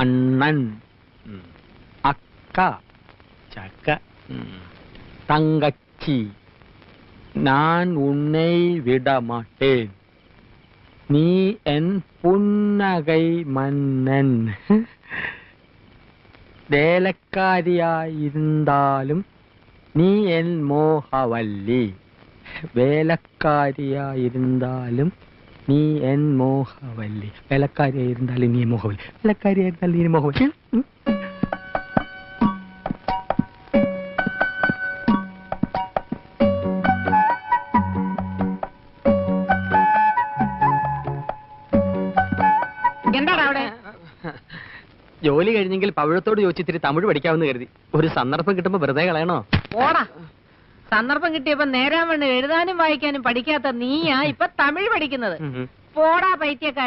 അണ്ണൻ, അക്ക, ചക്ക, തങ്കച്ചി. நான் உன்னை விடமாட்டேன், நீ என் புன்னகை மன்னன். വേലക്കാരിയായിരുന്നാലും നീ എൻ മോഹവല്ലി. വേലക്കാരിയായിരുന്നാലും നീ എൻ മോഹവല്ലി. വേലക്കാരിയായിരുന്നാലും നീ മോഹവല്ലി. വേലക്കാരിയായിരുന്നാലും നീ മോഹവല്ലി. എന്താണ് അവിടെ? ജോലി കഴിഞ്ഞെങ്കിൽ പവിഴത്തോട് ചോദിച്ചിത്തിരി തമിഴ് പഠിക്കാമെന്ന് കരുതി. ഒരു സന്ദർഭം കിട്ടുമ്പോ വെറുതെ കളയണോ? ഓടാ, സന്ദർഭം കിട്ടിയപ്പോ നേരാൻ വേണ്ടി എഴുതാനും വായിക്കാനും പഠിക്കാത്ത നീയാ ഇപ്പൊ തമിഴ് പഠിക്കുന്നത്. പോടാ പൈത്യക്കാരൻ.